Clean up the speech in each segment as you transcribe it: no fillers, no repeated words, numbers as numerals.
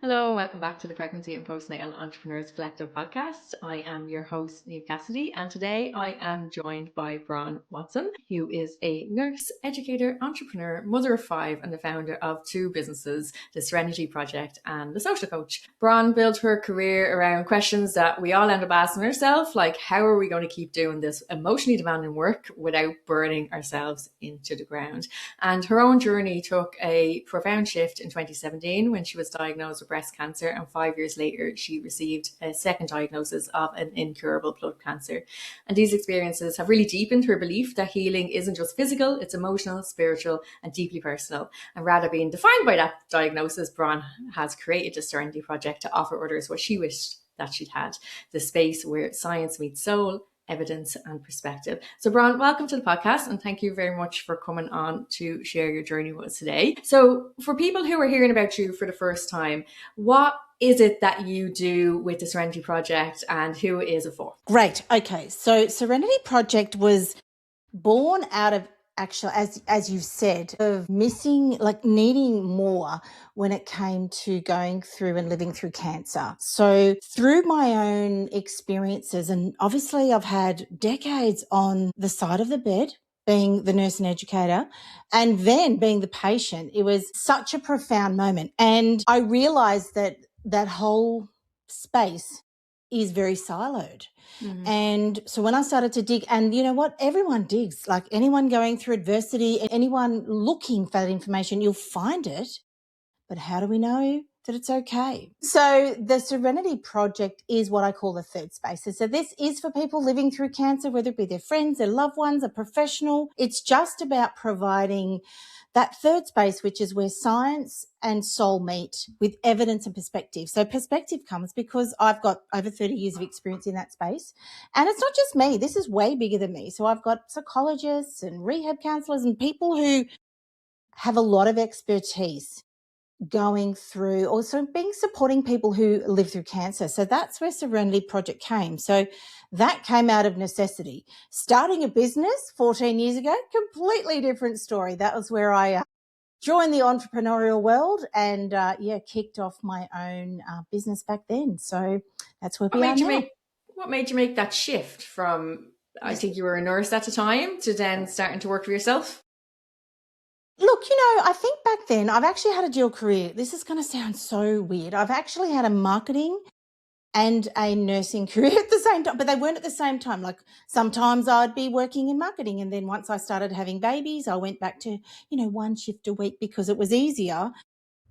Hello, welcome back to the Pregnancy and Postnatal Entrepreneurs Collective podcast. I am your host, Neve Cassidy, and today I am joined by Bron Watson, who is a nurse, educator, entrepreneur, mother of five, and the founder of two businesses, the Serenity Project and the Social Coach. Bron built her career around questions that we all end up asking ourselves, like how are we going to keep doing this emotionally demanding work without burning ourselves into the ground? And her own journey took a profound shift in 2017 when she was diagnosed with breast cancer, and 5 years later, she received a second diagnosis of an incurable blood cancer. And these experiences have really deepened her belief that healing isn't just physical, it's emotional, spiritual, and deeply personal. And rather being defined by that diagnosis, Bron has created the Serenity Project to offer others what she wished that she'd had, the space where science meets soul, evidence and perspective. So Bron, welcome to the podcast and thank you very much for coming on to share your journey with us today. So for people who are hearing about you for the first time, what is it that you do with the Serenity Project and who is it for? Great. Okay. So Serenity Project was born out of actually, as you've said, of needing more when it came to going through and living through cancer. So through my own experiences, and obviously I've had decades on the side of the bed, being the nurse and educator, and then being the patient, it was such a profound moment. And I realized that whole space is very siloed. Mm-hmm. And so when I started to dig, and you know what, everyone digs, like anyone going through adversity, anyone looking for that information, you'll find it. But how do we know that it's okay? So the Serenity Project is what I call the third space. So this is for people living through cancer, whether it be their friends, their loved ones, a professional. It's just about providing that third space, which is where science and soul meet with evidence and perspective. So perspective comes because I've got over 30 years of experience in that space. And it's not just me. This is way bigger than me. So I've got psychologists and rehab counselors and people who have a lot of expertise going through, also supporting people who live through cancer. So that's where Serenity Project came. So that came out of necessity. Starting a business 14 years ago, completely different story. That was where I joined the entrepreneurial world and kicked off my own business back then. So that's where we are now. What made you make that shift from, I think you were a nurse at the time, to then starting to work for yourself? Look, I think back then I've actually had a dual career. This is going to sound so weird. I've actually had a marketing and a nursing career at the same time, but they weren't at the same time. Like sometimes I'd be working in marketing, and then once I started having babies, I went back to, one shift a week because it was easier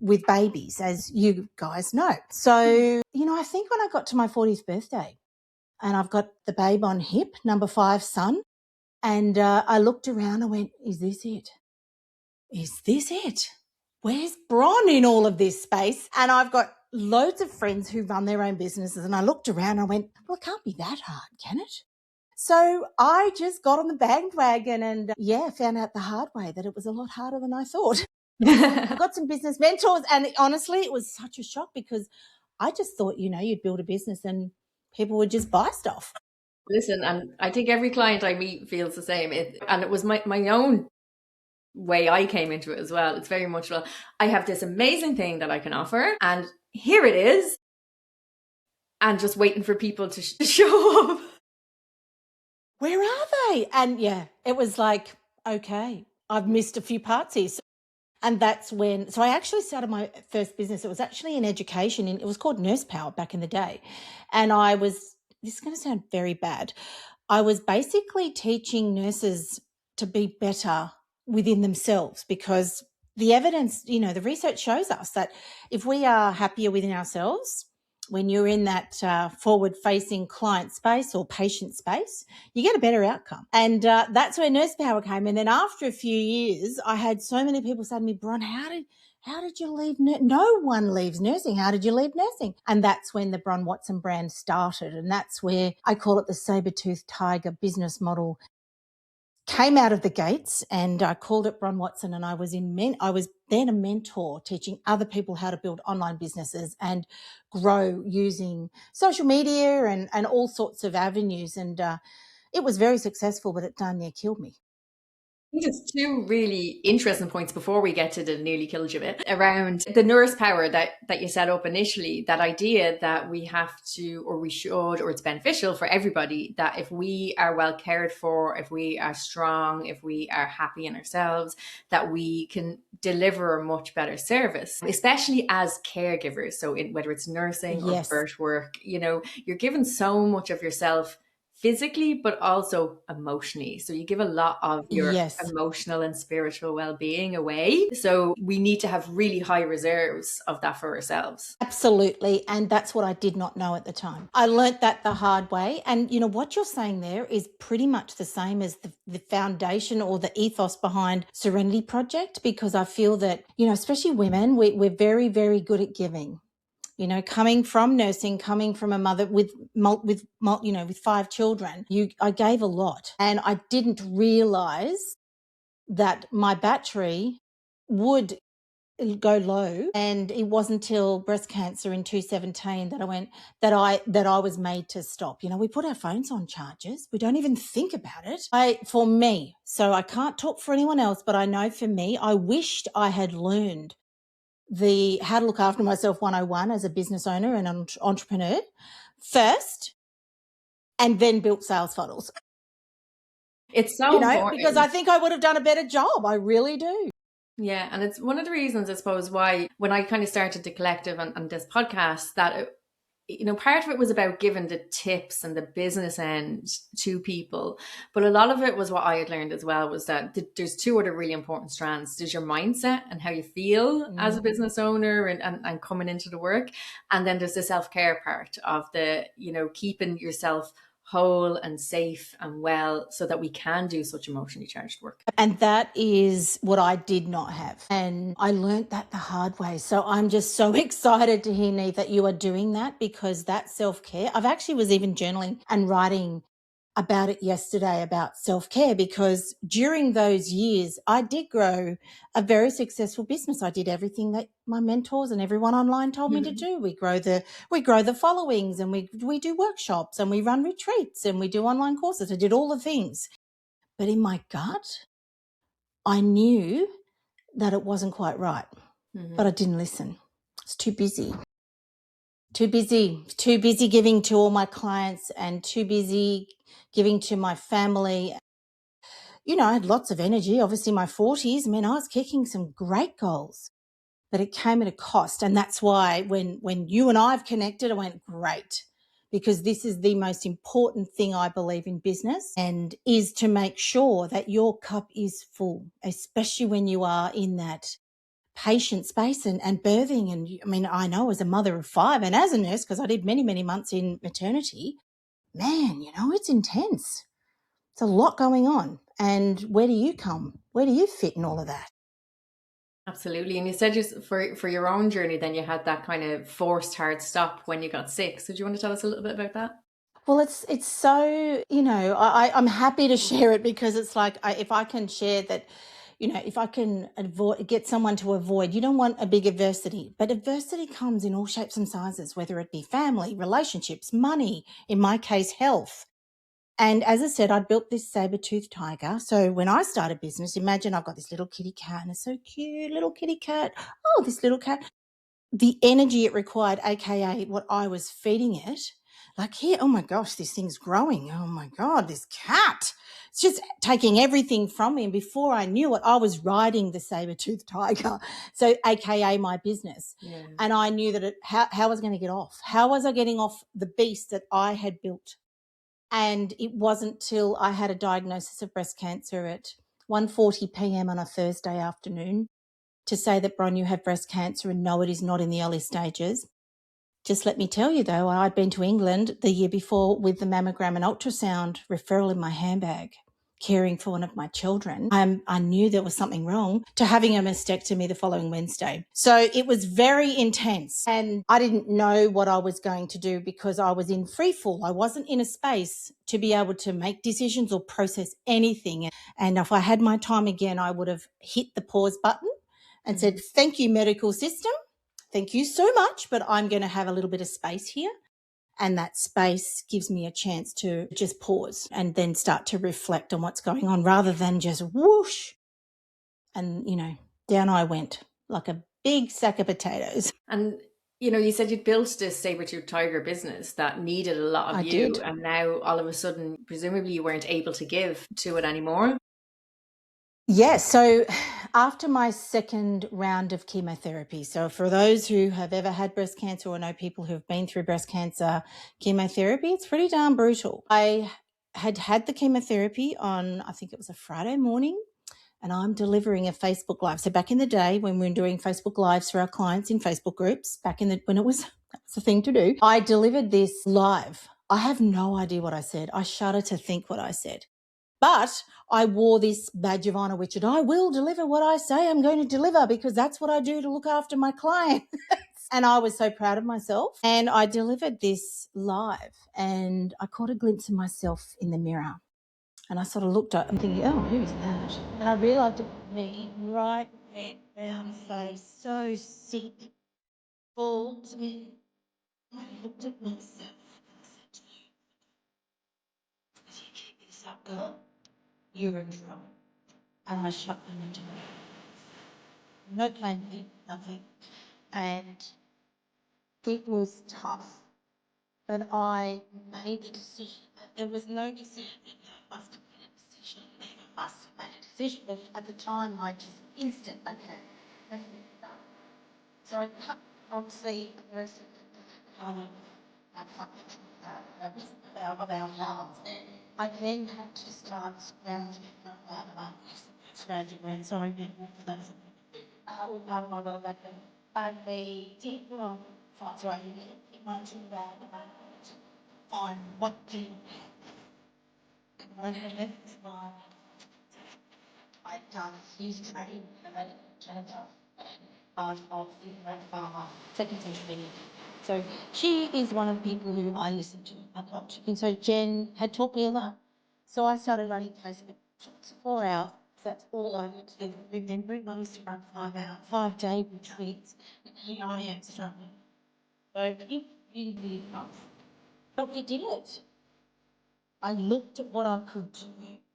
with babies, as you guys know. So, I think when I got to my 40th birthday and I've got the babe on hip, number 5 son, and I looked around and went, is this it? Is this it? Where's Bron in all of this space? And I've got loads of friends who run their own businesses, and I looked around and I went, well, it can't be that hard, can it? So I just got on the bandwagon and found out the hard way that it was a lot harder than I thought. I got some business mentors, and honestly, it was such a shock because I just thought, you'd build a business and people would just buy stuff. Listen, and I think every client I meet feels the same. And it was my own way I came into it as well. It's very much, well, I have this amazing thing that I can offer, and here it is, and just waiting for people to show up. Where are they? And it was like, okay, I've missed a few parts here. And that's when, so I actually started my first business. It was actually in education, and it was called Nurse Power back in the day. And this is going to sound very bad. I was basically teaching nurses to be better within themselves, because the evidence, the research shows us that if we are happier within ourselves, when you're in that forward-facing client space or patient space, you get a better outcome. And that's where Nurse Power came. And then after a few years, I had so many people say to me, Bron, how did you leave? No one leaves nursing. How did you leave nursing? And that's when the Bron Watson brand started. And that's where I call it the sabre-tooth tiger business model came out of the gates, and I called it Bron Watson, and I was then a mentor teaching other people how to build online businesses and grow using social media and all sorts of avenues. And it was very successful, but it darn near killed me. think there's two really interesting points before we get to the nearly killed you bit around the nurse power that you set up initially. That idea that we have to, or we should, or it's beneficial for everybody that if we are well cared for, if we are strong, if we are happy in ourselves, that we can deliver a much better service, especially as caregivers. So, whether it's nursing or Yes. birth work, you're given so much of yourself physically, but also emotionally. So you give a lot of your Yes. emotional and spiritual well-being away. So we need to have really high reserves of that for ourselves. Absolutely. And that's what I did not know at the time. I learnt that the hard way. And what you're saying there is pretty much the same as the foundation or the ethos behind Serenity Project, because I feel that, especially women, we're very, very good at giving. Coming from nursing, coming from a mother with 5 children, I gave a lot, and I didn't realize that my battery would go low. And it wasn't until breast cancer in 2017 that I was made to stop. We put our phones on charges. We don't even think about it. For me, so I can't talk for anyone else, but I know for me, I wished I had learned the How to Look After Myself 101 as a business owner and an entrepreneur first, and then built sales funnels. It's so important. Because I think I would have done a better job. I really do. Yeah, and it's one of the reasons, I suppose, why when I kind of started the collective and this podcast, that part of it was about giving the tips and the business end to people, but a lot of it was what I had learned as well, was that there's two other really important strands. There's your mindset and how you feel as a business owner and coming into the work, and then there's the self-care part of the keeping yourself whole and safe and well so that we can do such emotionally charged work. And that is what I did not have. And I learned that the hard way. So I'm just so excited to hear, Neve, that you are doing that, because that self-care, I've actually was even journaling and writing about it yesterday, about self-care, because during those years I did grow a very successful business. I did everything that my mentors and everyone online told me to do. We grow the followings, and we do workshops, and we run retreats, and we do online courses. I did all the things. But in my gut, I knew that it wasn't quite right, but I didn't listen. I was too busy. Too busy giving to all my clients, and too busy giving to my family. I had lots of energy. Obviously, my 40s, I was kicking some great goals, but it came at a cost. And that's why when you and I have connected, I went, great, because this is the most important thing I believe in business, and is to make sure that your cup is full, especially when you are in that patient space and birthing. And I know as a mother of 5 and as a nurse, because I did many, many months in maternity, man, it's intense. It's a lot going on. And where do you come? Where do you fit in all of that? Absolutely. And you said just for your own journey, then you had that kind of forced hard stop when you got sick. So do you want to tell us a little bit about that? Well, it's so, I'm happy to share it, because it's like, if I can share that, if I can get someone to avoid, you don't want a big adversity, but adversity comes in all shapes and sizes, whether it be family, relationships, money, in my case, health. And as I said, I built this sabre-tooth tiger. So when I started business, imagine I've got this little kitty cat, and it's so cute, little kitty cat. Oh, this little cat. The energy it required, AKA what I was feeding it, like, here, oh my gosh, this thing's growing. Oh my God, this cat. It's just taking everything from me. And before I knew it, I was riding the saber-tooth tiger. So AKA my business. Yeah. And I knew that how was I going to get off? How was I getting off the beast that I had built? And it wasn't till I had a diagnosis of breast cancer at 1:40 p.m. on a Thursday afternoon to say that, Bron, you have breast cancer, and no, it is not in the early stages. Just let me tell you, though, I'd been to England the year before with the mammogram and ultrasound referral in my handbag, caring for one of my children. I knew there was something wrong, to having a mastectomy the following Wednesday. So it was very intense, and I didn't know what I was going to do, because I was in free fall. I wasn't in a space to be able to make decisions or process anything. And if I had my time again, I would have hit the pause button and said, thank you, medical system. Thank you so much, but I'm going to have a little bit of space here. And that space gives me a chance to just pause and then start to reflect on what's going on rather than just whoosh. And, down I went like a big sack of potatoes. And you said you'd built this saber-tooth tiger business that needed a lot of I you, did. and now all of a sudden, presumably, you weren't able to give to it anymore. Yes. So after my second round of chemotherapy, so for those who have ever had breast cancer or know people who have been through breast cancer chemotherapy, it's pretty darn brutal. I had the chemotherapy on, I think it was a Friday morning, and I'm delivering a Facebook Live. So back in the day when we were doing Facebook Lives for our clients in Facebook groups, when that was the thing to do, I delivered this live. I have no idea what I said. I shudder to think what I said. But I wore this badge of honor, which I will deliver what I say I'm going to deliver because that's what I do to look after my clients. And I was so proud of myself. And I delivered this live and I caught a glimpse of myself in the mirror. And I sort of looked up and thinking, oh, who's that? And I realised it was me, right round face, so sick, bald. I looked at myself and I said to you, if you keep this up, girl, you're in trouble. And I shut them into me. No planning, nothing. And it was tough. But I made a decision. There was no decision. I must have made a decision. I must have made a decision. But at the time, I just instantly had it done. So I cut, obviously, the person of our hearts. I then had to start scrounging around. Sorry, I did wrong. So I want to on what to I done his training of second century. So she is one of the people who I listen to a lot. And so Jen had taught me a lot. So I started running Facebook for 4 hours. That's all I would do. Remembering I used to run 5 hours, 5-day retreats. And here I am struggling. So if you did not, but we did it. I looked at what I could do.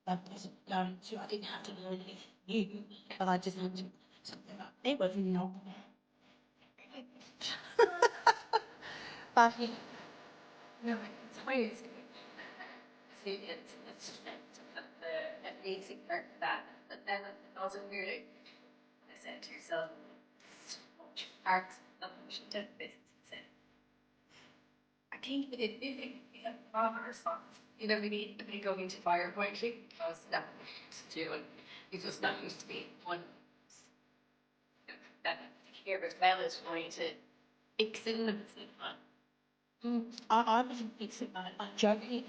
I wasn't going to, I didn't have to learn anything new, but I just looked at something like it was not. But no, it's weird. See, it's the basic part of that, but then also weird. I said to yourself, parts of the business. I think it is a proper response. We need going into firefighting because that to do and it was not used to be one that here as well is going to fix it and it's not. I wasn't fixing it. I'm joking.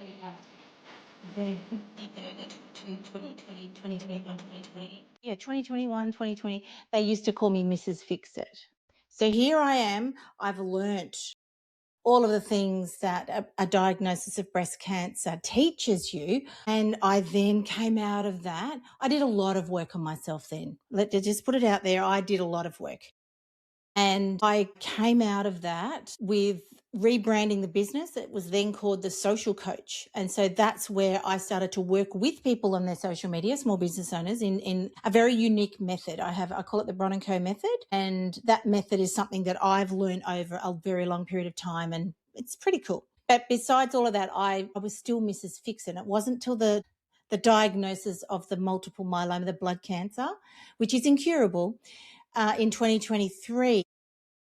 Yeah, 2021, 2020. They used to call me Mrs. Fix-It. So here I am. I've learnt all of the things that a diagnosis of breast cancer teaches you. And I then came out of that. I did a lot of work on myself then. Let's just put it out there. I did a lot of work. And I came out of that with rebranding the business. It was then called the Social Coach. And so that's where I started to work with people on their social media, small business owners, in a very unique method. I call it the Bron and Co method. And that method is something that I've learned over a very long period of time. And it's pretty cool. But besides all of that, I was still Mrs. Fix-It. It wasn't till the diagnosis of the multiple myeloma, the blood cancer, which is incurable, in 2023,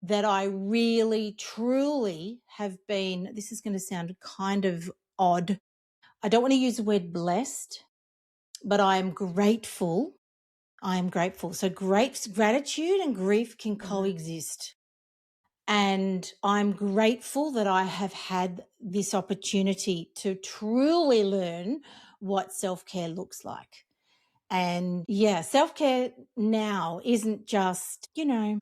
that I really, truly have been, this is going to sound kind of odd. I don't want to use the word blessed, but I am grateful. I am grateful. So gratitude and grief can coexist. And I'm grateful that I have had this opportunity to truly learn what self-care looks like. And yeah, self-care now isn't just,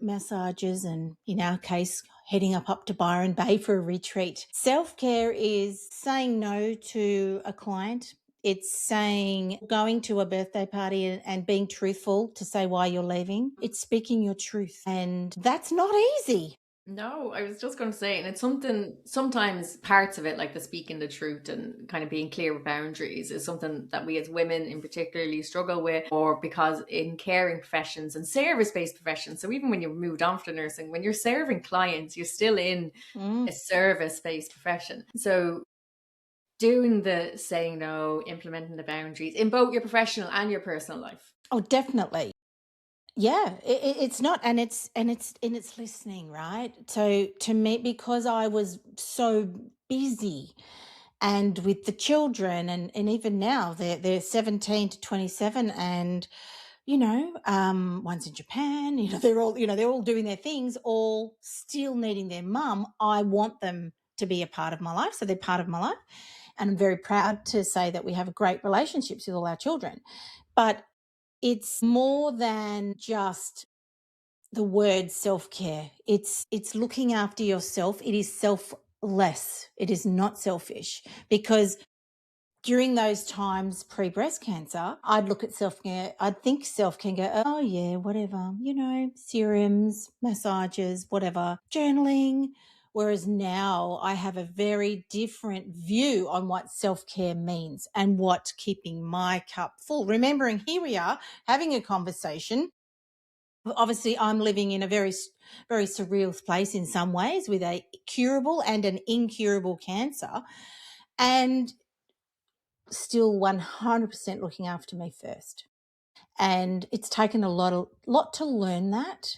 massages and in our case, heading up to Byron Bay for a retreat. Self-care is saying no to a client. It's saying going to a birthday party and being truthful to say why you're leaving. It's speaking your truth. And that's not easy. No, I was just going to say, and it's something, sometimes parts of it, like the speaking the truth and kind of being clear with boundaries, is something that we as women in particularly struggle with, or because in caring professions and service based professions. So even when you moved on to nursing, when you're serving clients, you're still in Mm. a service based profession. So doing the saying no, implementing the boundaries in both your professional and your personal life. Oh, definitely. Yeah, it's not, and it's listening, right? So to me, because I was so busy, and with the children, and even now they're 17 to 27, and one's in Japan. They're all doing their things, all still needing their mum. I want them to be a part of my life, so they're part of my life, and I'm very proud to say that we have great relationships with all our children. But it's more than just the word self-care. It's looking after yourself. It is selfless. It is not selfish, because during those times pre-breast cancer, I'd look at self-care, I'd think self-care and go, oh yeah, whatever, serums, massages, whatever, journaling. Whereas now I have a very different view on what self-care means and what keeping my cup full. Remembering, here we are having a conversation. Obviously, I'm living in a very, very surreal place in some ways, with a curable and an incurable cancer, and still 100% looking after me first. And it's taken a lot to learn that.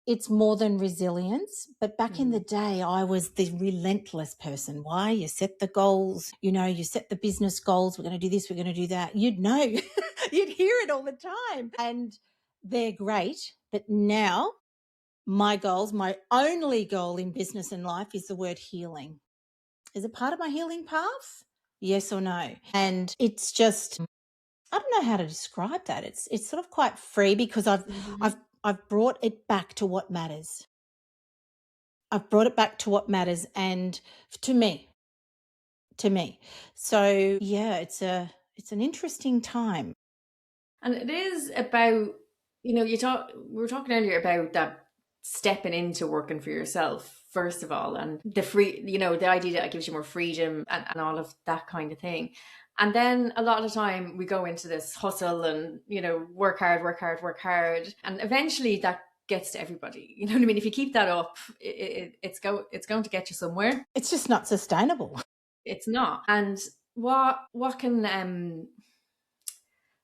It's more than resilience. But back in the Mm. day, I was the relentless person. Why? You set the goals, you set the business goals. We're going to do this, we're going to do that. You'd know, you'd hear it all the time. And they're great. But now, my only goal in business and life is the word healing. Is it part of my healing path? Yes or no? And it's just, I don't know how to describe that. It's sort of quite free, because I've Mhm. I've brought it back to what matters. I've brought it back to what matters, and to me, to me. So yeah, it's an interesting time. And it is about, we were talking earlier about that stepping into working for yourself, first of all, and the free, the idea that it gives you more freedom and all of that kind of thing. And then a lot of the time we go into this hustle and, work hard, work hard, work hard. And eventually that gets to everybody. You know what I mean? If you keep that up, it's going to get you somewhere. It's just not sustainable. It's not. And what can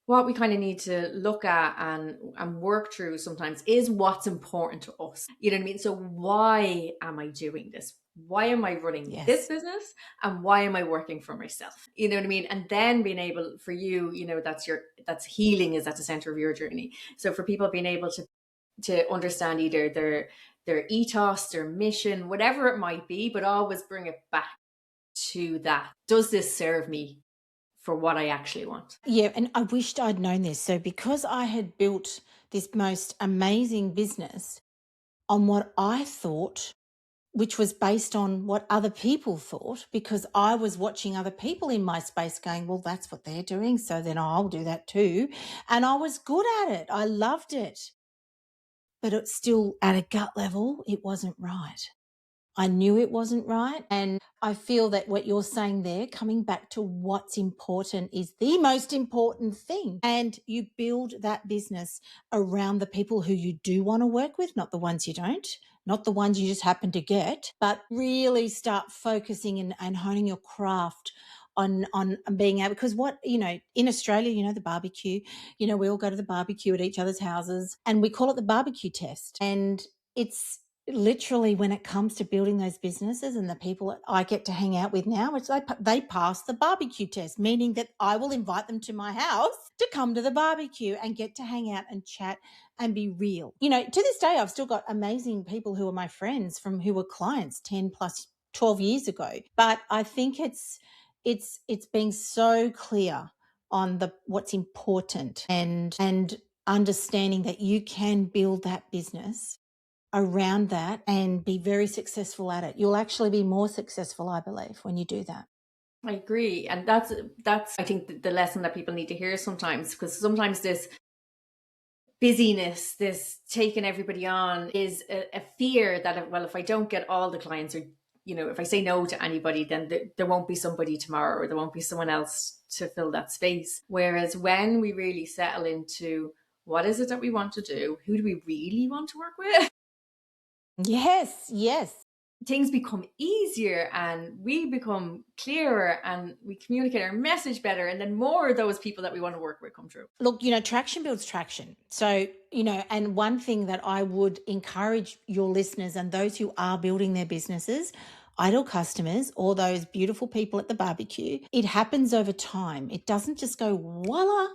what we kind of need to look at and work through sometimes is what's important to us. You know what I mean? So why am I doing this? Why am I running this Yes. business? And why am I working for myself? You know what I mean? And then being able, for you, that's healing is at the center of your journey. So for people being able to understand either their ethos, their mission, whatever it might be, but always bring it back to that. Does this serve me for what I actually want? Yeah, and I wished I'd known this. So because I had built this most amazing business on what I thought, which was based on what other people thought, because I was watching other people in my space going, well, that's what they're doing, so then I'll do that too. And I was good at it. I loved it. But it's still, at a gut level, it wasn't right. I knew it wasn't right. And I feel that what you're saying there, coming back to what's important, is the most important thing. And you build that business around the people who you do want to work with, not the ones you don't, not the ones you just happen to get, but really start focusing and honing your craft on being able, because in Australia, the barbecue, we all go to the barbecue at each other's houses, and we call it the barbecue test. And it's literally, when it comes to building those businesses and the people that I get to hang out with now, it's like they pass the barbecue test, meaning that I will invite them to my house to come to the barbecue and get to hang out and chat and be real. To this day, I've still got amazing people who are my friends who were clients 10 plus 12 years ago. But I think it's being so clear on what's important, and understanding that you can build that business around that and be very successful at it. You'll actually be more successful, I believe, when you do that. I agree, and that's I think the lesson that people need to hear sometimes, because sometimes this busyness, this taking everybody on, is a fear that, well, if I don't get all the clients, or if I say no to anybody, then there won't be somebody tomorrow, or there won't be someone else to fill that space. Whereas when we really settle into what is it that we want to do, who do we really want to work with, Yes. things become easier and we become clearer and we communicate our message better, and then more of those people that we want to work with come through. Look, traction builds traction. So, and one thing that I would encourage your listeners and those who are building their businesses, ideal customers, or those beautiful people at the barbecue, it happens over time. It doesn't just go, voila,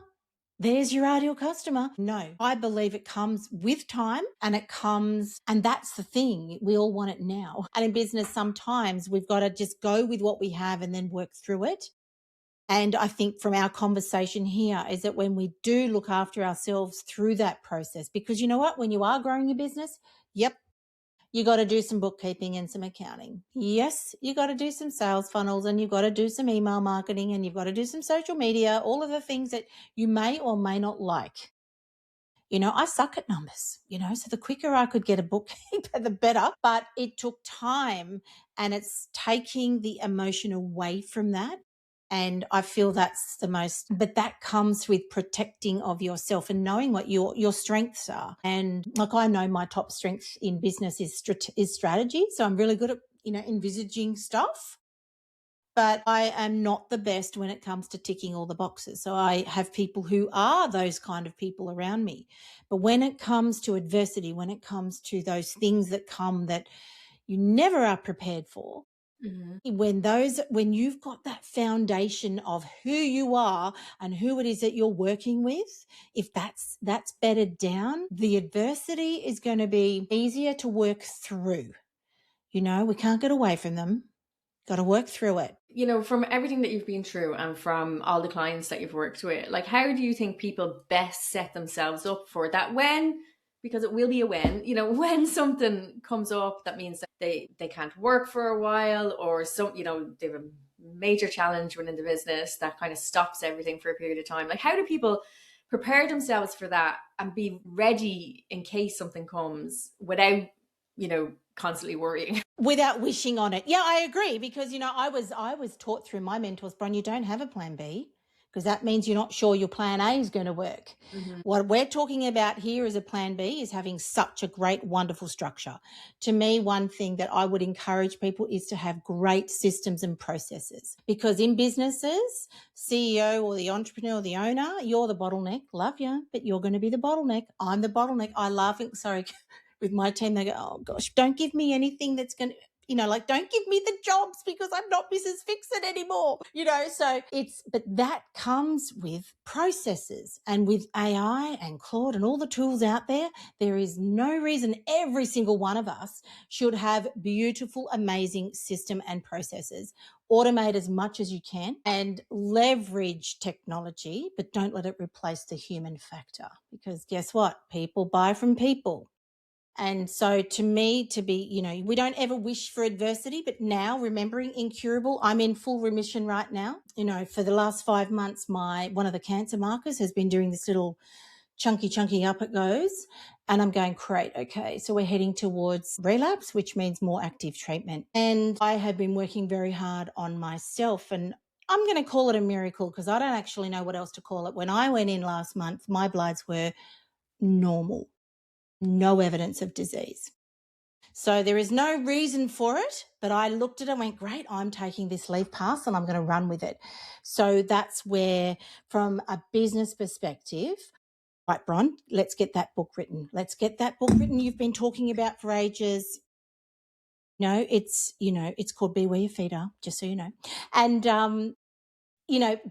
there's your ideal customer. No, I believe it comes with time, and that's the thing. We all want it now. And in business, sometimes we've got to just go with what we have and then work through it. And I think from our conversation here is that when we do look after ourselves through that process, because you know what, when you are growing your business, yep, you got to do some bookkeeping and some accounting. Yes, you got to do some sales funnels, and you've got to do some email marketing, and you've got to do some social media, all of the things that you may or may not like. I suck at numbers, so the quicker I could get a bookkeeper, the better. But it took time, and it's taking the emotion away from that. And I feel that's the most, but that comes with protecting of yourself and knowing what your strengths are. And like, I know my top strength in business is strategy. So I'm really good at, envisaging stuff. But I am not the best when it comes to ticking all the boxes. So I have people who are those kind of people around me. But when it comes to adversity, when it comes to those things that come that you never are prepared for, when you've got that foundation of who you are and who it is that you're working with, if that's bedded down, the adversity is going to be easier to work through. We can't get away from them. Got to work through it. From everything that you've been through and from all the clients that you've worked with, like, how do you think people best set themselves up for that because it will be a when something comes up that means that they can't work for a while, or they have a major challenge within the business that kind of stops everything for a period of time. Like, how do people prepare themselves for that and be ready in case something comes without, constantly worrying? Without wishing on it. Yeah, I agree, because, I was taught through my mentors, Bron, you don't have a plan B, because that means you're not sure your plan A is going to work. What we're talking about here is a plan B, is having such a great, wonderful structure. To me, one thing that I would encourage people is to have great systems and processes, because in businesses, CEO or the entrepreneur or the owner, you're the bottleneck. Love you, but you're going to be the bottleneck. I'm the bottleneck. I laugh. Sorry. With my team, they go, oh gosh, don't give me anything that's going to, don't give me the jobs, because I'm not Mrs. Fix-It anymore, but that comes with processes, and with AI and Claude and all the tools out there. There is no reason every single one of us should have beautiful, amazing system and processes. Automate as much as you can and leverage technology, but don't let it replace the human factor, because guess what? People buy from people. And so to me, to be, we don't ever wish for adversity, but now remembering incurable, I'm in full remission right now. For the last 5 months, one of the cancer markers has been doing this little chunky up it goes. And I'm going, great, okay. So we're heading towards relapse, which means more active treatment. And I have been working very hard on myself, and I'm going to call it a miracle, because I don't actually know what else to call it. When I went in last month, my bloods were normal. No evidence of disease. So there is no reason for it, but I looked at it and went, great, I'm taking this leave pass and I'm going to run with it. So that's where, from a business perspective, right, Bron, let's get that book written. Let's get that book written you've been talking about for ages. It's called Be Where Your Feet Are, just so you know. And,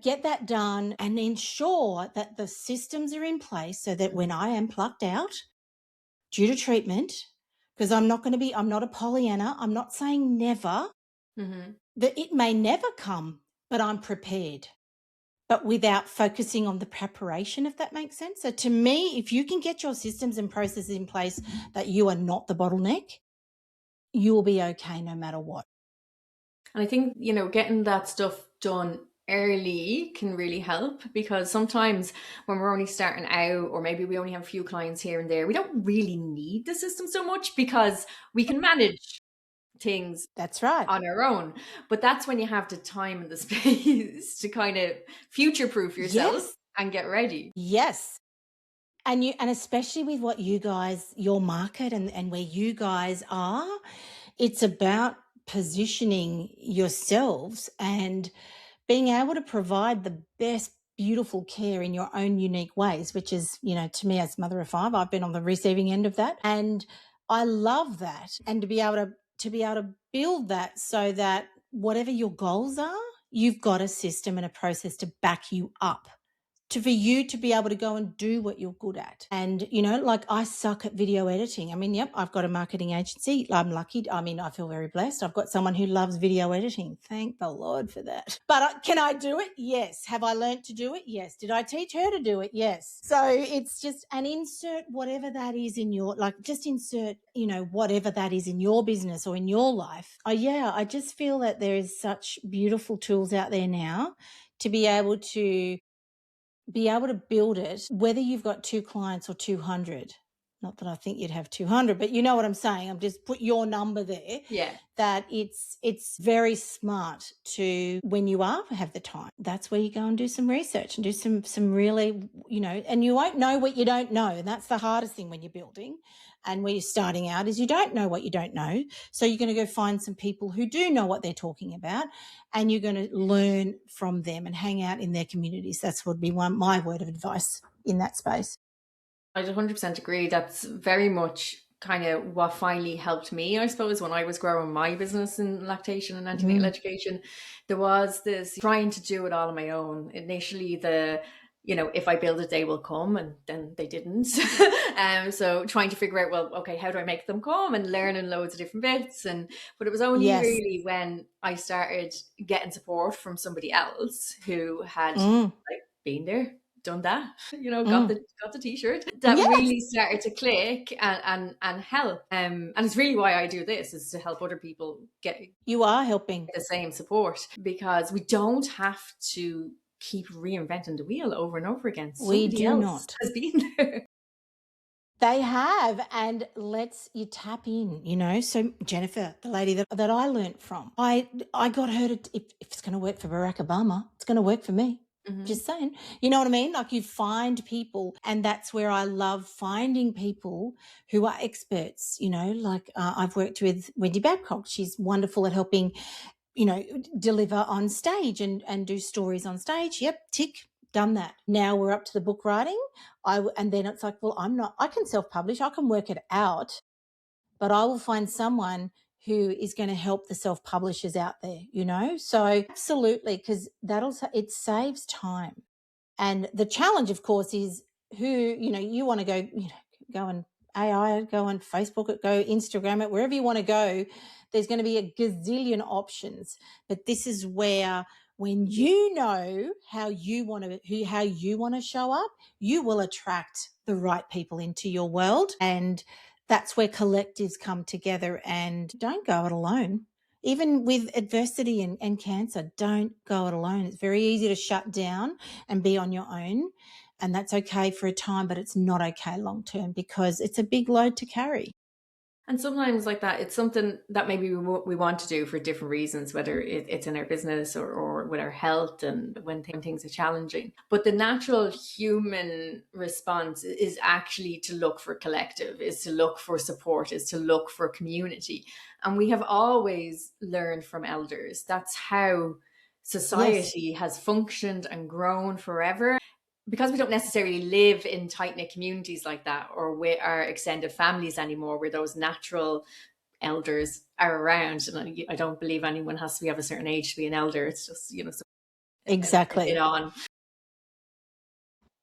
get that done and ensure that the systems are in place so that when I am plucked out due to treatment, because I'm not a Pollyanna, I'm not saying never, that it may never come, but I'm prepared, but without focusing on the preparation, if that makes sense. So to me, if you can get your systems and processes in place that you are not the bottleneck, you will be okay no matter what. And I think, getting that stuff done early can really help, because sometimes when we're only starting out, or maybe we only have a few clients here and there, we don't really need the system so much because we can manage things That's right. on our own. But that's when you have the time and the space to kind of future proof yourself Yes. and get ready. Yes. And especially with what you guys, your market and where you guys are, it's about positioning yourselves and being able to provide the best beautiful care in your own unique ways, which is, to me as mother of five, I've been on the receiving end of that. And I love that. And to be able to build that so that whatever your goals are, you've got a system and a process to back you up for you to be able to go and do what you're good at. And, like I suck at video editing. I mean, yep, I've got a marketing agency. I'm lucky. I mean, I feel very blessed. I've got someone who loves video editing. Thank the Lord for that. But can I do it? Yes. Have I learned to do it? Yes. Did I teach her to do it? Yes. So it's just an insert whatever that is in your, just insert, whatever that is in your business or in your life. Oh yeah, I just feel that there is such beautiful tools out there now to be able to build it, whether you've got 2 clients or 200. Not that I think you'd have 200, but you know what I'm saying. I'm just put your number there. Yeah. That it's very smart to, when you have the time, that's where you go and do some research and do some really, and you won't know what you don't know. And that's the hardest thing when you're building and when you're starting out, is you don't know what you don't know. So you're going to go find some people who do know what they're talking about, and you're going to learn from them and hang out in their communities. That's what would be my word of advice in that space. I 100% agree. That's very much kind of what finally helped me, I suppose, when I was growing my business in lactation and antenatal education. There was this trying to do it all on my own. Initially, if I build it, they will come, and then they didn't. So trying to figure out, well, okay, how do I make them come, and learning loads of different bits. But it was only Yes. really when I started getting support from somebody else who had been there, done that, got the t-shirt, that really started to click and help. And it's really why I do this, is to help other people get, you are helping, the same support, because we don't have to keep reinventing the wheel over and over again. We Somebody do else not. has been there. They have, and you tap in, So Jennifer, the lady that I learnt from, I got her to, if it's going to work for Barack Obama, it's going to work for me. Just saying, you know what I mean? Like, you find people, and that's where I love finding people who are experts, I've worked with Wendy Babcock. She's wonderful at helping, deliver on stage and do stories on stage. Yep, tick. Done that. Now we're up to the book writing. And then it's like, well, I can self-publish, I can work it out, but I will find someone who is going to help the self-publishers out there, So absolutely, because it saves time. And the challenge, of course, is who, you want to go, go on AI, go on Facebook, go Instagram it, wherever you want to go. There's going to be a gazillion options. But this is where, when you know how you want to show up, you will attract the right people into your world. And that's where collectives come together. And don't go it alone. Even with adversity and cancer, don't go it alone. It's very easy to shut down and be on your own. And that's okay for a time, but it's not okay long term, because it's a big load to carry. And sometimes, like that, it's something that maybe we want to do for different reasons, whether it's in our business or with our health, and when things are challenging. But the natural human response is actually to look for collective, is to look for support, is to look for community. And we have always learned from elders. That's how society has functioned and grown forever. Because we don't necessarily live in tight-knit communities like that, or with our extended families anymore, where those natural elders are around. And I don't believe anyone has to be of a certain age to be an elder. It's just, Exactly. on.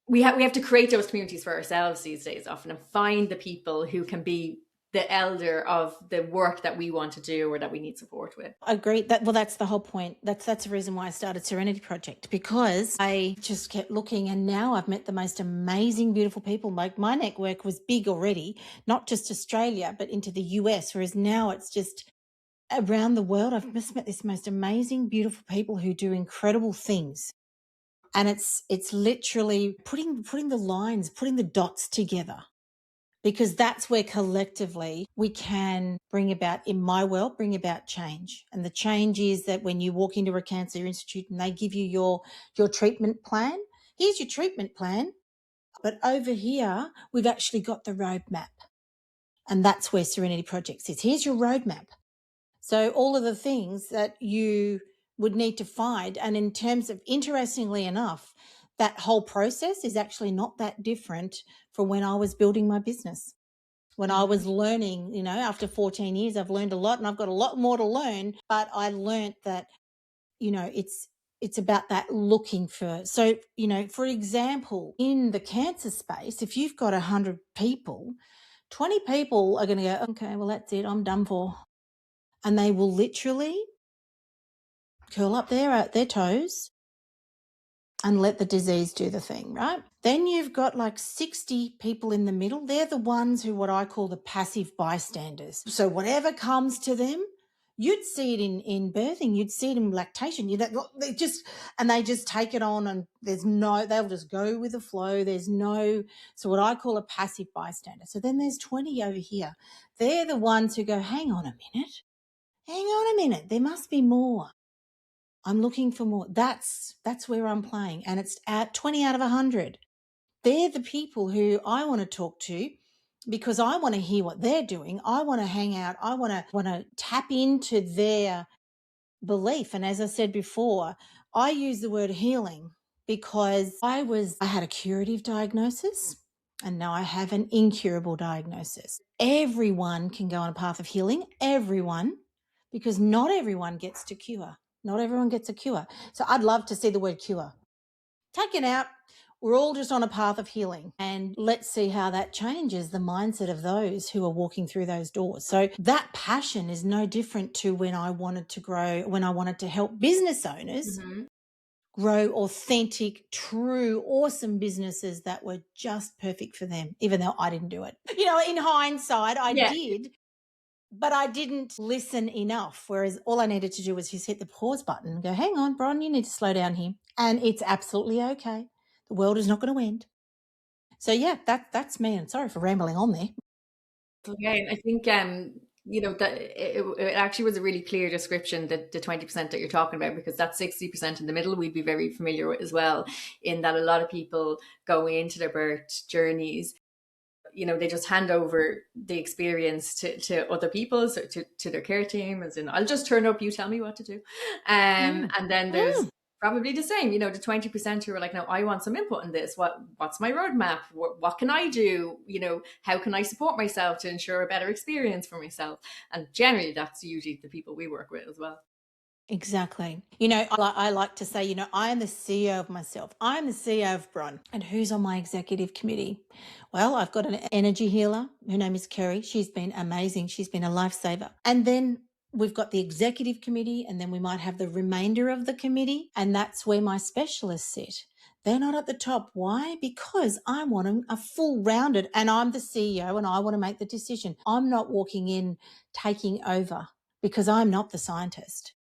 We have to create those communities for ourselves these days often, and find the people who can be the elder of the work that we want to do or that we need support with. Agreed. That's the whole point. That's the reason why I started Serenity Project, because I just kept looking, and now I've met the most amazing, beautiful people. Like, my network was big already, not just Australia, but into the US, whereas now it's just around the world. I've just met this most amazing, beautiful people who do incredible things. And it's literally putting the lines, putting the dots together, because that's where collectively we can bring about, in my world, bring about change. And the change is that when you walk into a cancer institute and they give you your treatment plan, here's your treatment plan, but over here we've actually got the roadmap. And that's where Serenity Project sits. Here's your roadmap. So all of the things that you would need to find, and in terms of, interestingly enough, that whole process is actually not that different from when I was building my business. When I was learning, after 14 years, I've learned a lot and I've got a lot more to learn, but I learned that, it's about that looking for. So, for example, in the cancer space, if you've got 100 people, 20 people are going to go, okay, well, that's it, I'm done for. And they will literally curl up their toes and let the disease do the thing, right? Then you've got like 60 people in the middle. They're the ones who, what I call the passive bystanders. So whatever comes to them, you'd see it in birthing, you'd see it in lactation. They just take it on, and they'll just go with the flow. So what I call a passive bystander. So then there's 20 over here. They're the ones who go, hang on a minute, there must be more. I'm looking for more. That's where I'm playing. And it's at 20 out of 100. They're the people who I want to talk to, because I want to hear what they're doing. I want to hang out. I want to tap into their belief. And as I said before, I use the word healing because I had a curative diagnosis, and now I have an incurable diagnosis. Everyone can go on a path of healing. Everyone, because not everyone gets to cure. Not everyone gets a cure. So I'd love to see the word cure taken out. We're all just on a path of healing, and let's see how that changes the mindset of those who are walking through those doors. So that passion is no different to when I wanted to grow, when I wanted to help business owners grow authentic, true, awesome businesses that were just perfect for them, even though I didn't do it. In hindsight, I did. But I didn't listen enough, whereas all I needed to do was just hit the pause button and go, hang on, Bron, you need to slow down here. And it's absolutely okay. The world is not going to end. So, yeah, that's me. And sorry for rambling on there. Okay, I think that it actually was a really clear description, that the 20% that you're talking about, because that 60% in the middle we'd be very familiar with as well, in that a lot of people going into their birth journeys, they just hand over the experience to other people, so to their care team, as in, I'll just turn up, you tell me what to do. And then there's probably the same, the 20% who are like, no, I want some input in this. What's my roadmap? What can I do? How can I support myself to ensure a better experience for myself? And generally, that's usually the people we work with as well. Exactly. I like to say, I am the CEO of myself. I'm the CEO of Bron. And who's on my executive committee? Well, I've got an energy healer. Her name is Kerry. She's been amazing. She's been a lifesaver. And then we've got the executive committee, and then we might have the remainder of the committee. And that's where my specialists sit. They're not at the top. Why? Because I want them a full rounded, and I'm the CEO and I want to make the decision. I'm not walking in taking over, because I'm not the scientist.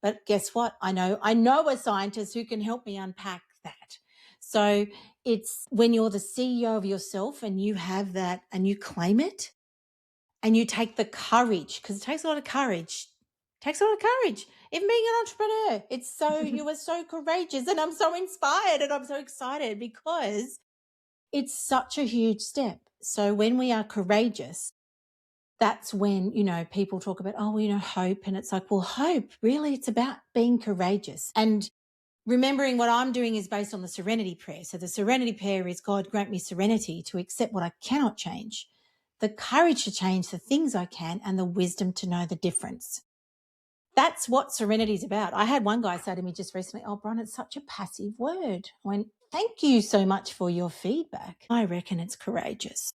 But guess what? I know a scientist who can help me unpack that. So it's when you're the CEO of yourself and you have that and you claim it and you take the courage, because it takes a lot of courage. Even being an entrepreneur, you are so courageous, and I'm so inspired and I'm so excited because it's such a huge step. So when we are courageous, that's when, people talk about, hope. And it's like, well, hope, really, it's about being courageous. And remembering what I'm doing is based on the serenity prayer. So the serenity prayer is, God, grant me serenity to accept what I cannot change, the courage to change the things I can, and the wisdom to know the difference. That's what serenity is about. I had one guy say to me just recently, oh, Bron, it's such a passive word. I went, thank you so much for your feedback. I reckon it's courageous.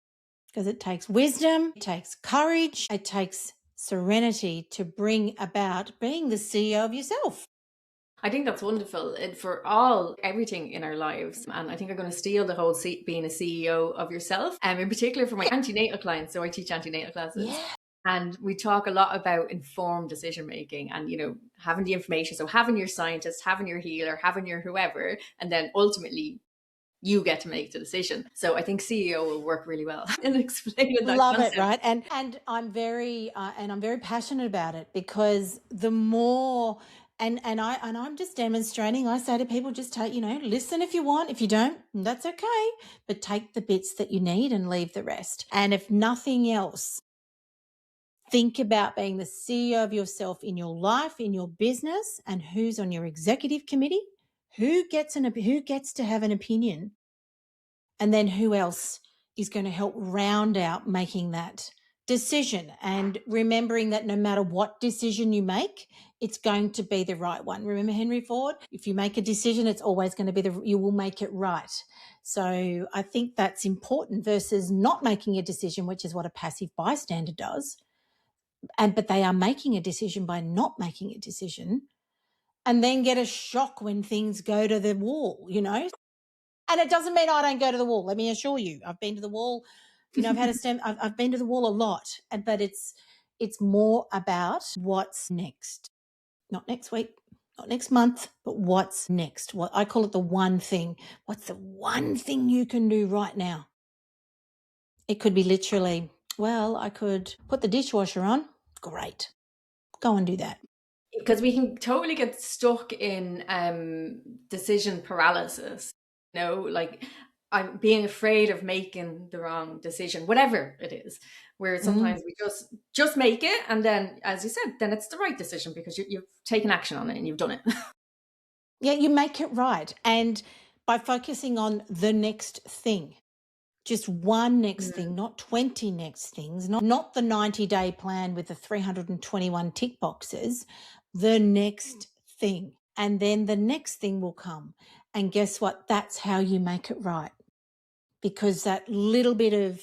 Because it takes wisdom, it takes courage, it takes serenity to bring about being the CEO of yourself. I think that's wonderful for everything in our lives. And I think I'm going to steal the whole being a CEO of yourself, in particular for my antenatal clients. So I teach antenatal classes. Yeah. And we talk a lot about informed decision making and, having the information. So having your scientist, having your healer, having your whoever, and then ultimately you get to make the decision. So I think CEO will work really well in explaining that Love it, concept. right? And I'm very passionate about it, because the more I'm just demonstrating. I say to people, just take, listen if you want. If you don't, that's okay. But take the bits that you need and leave the rest. And if nothing else, think about being the CEO of yourself in your life, in your business, and who's on your executive committee, who gets to have an opinion, and then who else is going to help round out making that decision, and remembering that no matter what decision you make, it's going to be the right one. Remember Henry Ford? If you make a decision, it's always going to be you will make it right. So I think that's important versus not making a decision, which is what a passive bystander does. But they are making a decision by not making a decision, and then get a shock when things go to the wall, And it doesn't mean I don't go to the wall. Let me assure you, I've been to the wall. I've been to the wall a lot, but it's more about what's next. Not next week, not next month, but what's next. What I call it, the one thing. What's the one thing you can do right now? It could be literally, well, I could put the dishwasher on. Great. Go and do that. Because we can totally get stuck in decision paralysis, like I'm being afraid of making the wrong decision, whatever it is, where sometimes we just make it, and then, as you said, then it's the right decision because you've taken action on it and you've done it. Yeah, you make it right. And by focusing on the next thing, just one next thing, not 20 next things, not the 90-day plan with the 321 tick boxes, the next thing. And then the next thing will come. And guess what? That's how you make it right. Because that little bit of,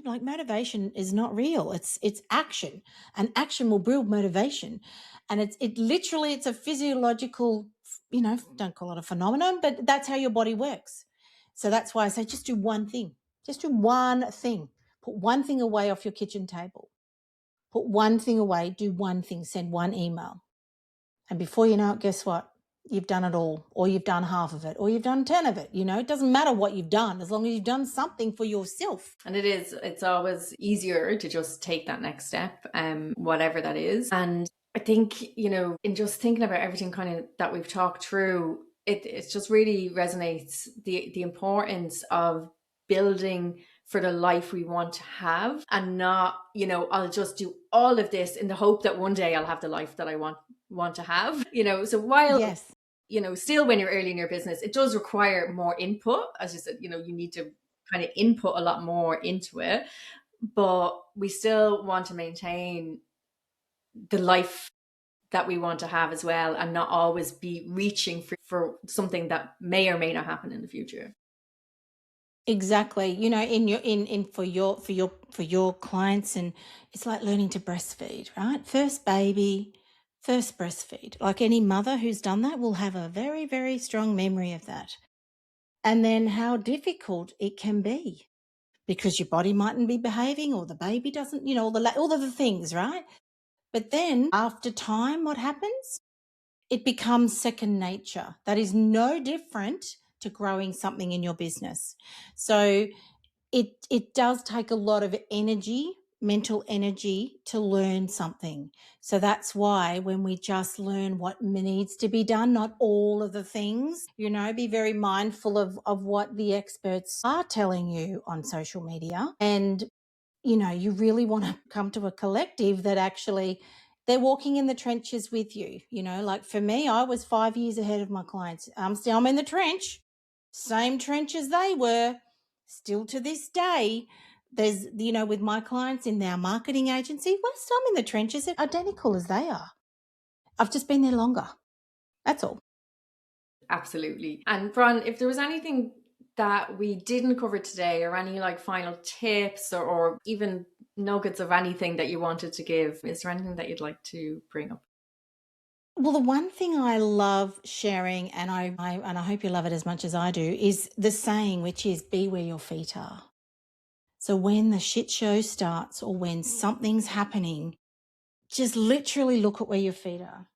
like motivation is not real. It's action, and action will build motivation. And it's a physiological, don't call it a phenomenon, but that's how your body works. So that's why I say just do one thing. Just do one thing. Put one thing away off your kitchen table. Put one thing away, do one thing, send one email. And before you know it, guess what? You've done it all, or you've done half of it, or you've done 10 of it. It doesn't matter what you've done, as long as you've done something for yourself. And it's always easier to just take that next step, whatever that is. And I think, in just thinking about everything kind of that we've talked through, it just really resonates the importance of building for the life we want to have, and not, I'll just do all of this in the hope that one day I'll have the life that I want to have. So while Yes, still when you're early in your business, it does require more input. As you said, you need to kind of input a lot more into it, but we still want to maintain the life that we want to have as well, and not always be reaching for something that may or may not happen in the future. exactly. For your clients, and it's like learning to breastfeed, right? First baby, first breastfeed. Like any mother who's done that will have a very, very strong memory of that. And then how difficult it can be, because your body mightn't be behaving, or the baby doesn't, all of the things, right? But then after time, what happens? It becomes second nature. That is no different to growing something in your business. So it does take a lot of energy, mental energy, to learn something. So that's why when we just learn what needs to be done, not all of the things, be very mindful of what the experts are telling you on social media. And, you really want to come to a collective that actually they're walking in the trenches with you. Like for me, I was 5 years ahead of my clients. I'm in the trench, same trench as they were. Still to this day, there's, with my clients in our marketing agency, whilst I'm in the trenches, identical as they are. I've just been there longer. That's all. Absolutely. And Bron, if there was anything that we didn't cover today, or any like final tips, or even nuggets of anything that you wanted to give, is there anything that you'd like to bring up? Well, the one thing I love sharing, and I hope you love it as much as I do, is the saying, which is be where your feet are. So when the shit show starts or when something's happening, just literally look at where your feet are.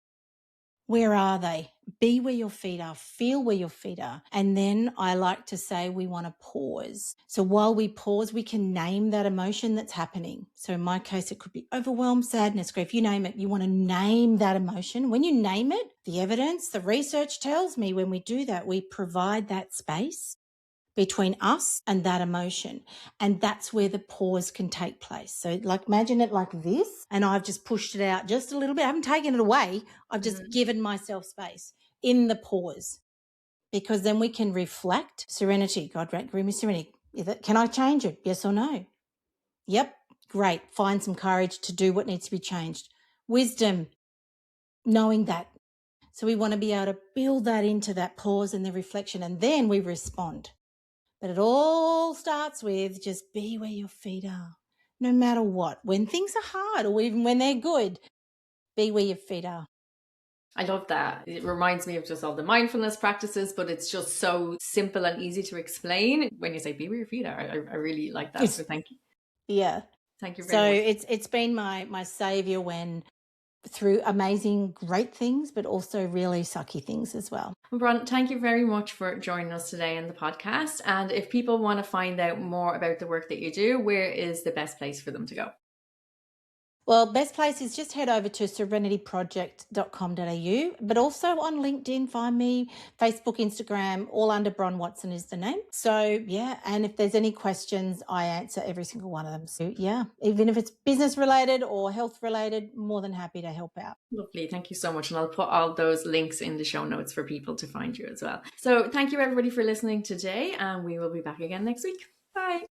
Where are they? Be where your feet are, feel where your feet are. And then I like to say we want to pause. So while we pause, we can name that emotion that's happening. So in my case, it could be overwhelm, sadness, grief, you name it. You want to name that emotion. When you name it, the evidence, the research tells me when we do that, we provide that space between us and that emotion. And that's where the pause can take place. So like imagine it like this, and I've just pushed it out just a little bit. I haven't taken it away. I've just given myself space in the pause, because then we can reflect. Serenity. God, grant me serenity. Can I change it? Yes or no? Yep. Great. Find some courage to do what needs to be changed. Wisdom. Knowing that. So we want to be able to build that into that pause and the reflection, and then we respond. But it all starts with just be where your feet are, no matter what. When things are hard or even when they're good, be where your feet are. I love that. It reminds me of just all the mindfulness practices, but it's just so simple and easy to explain. When you say be where your feet are, I really like that. So thank you. Yeah. Thank you very much. So it's been my savior when through amazing, great things, but also really sucky things as well. Bron, thank you very much for joining us today on the podcast. And if people want to find out more about the work that you do, where is the best place for them to go? Well, best place is just head over to serenityproject.com.au, but also on LinkedIn, find me, Facebook, Instagram, all under Bron Watson is the name. So yeah, and if there's any questions, I answer every single one of them. So yeah, even if it's business related or health related, more than happy to help out. Lovely. Thank you so much. And I'll put all those links in the show notes for people to find you as well. So thank you everybody for listening today, and we will be back again next week. Bye.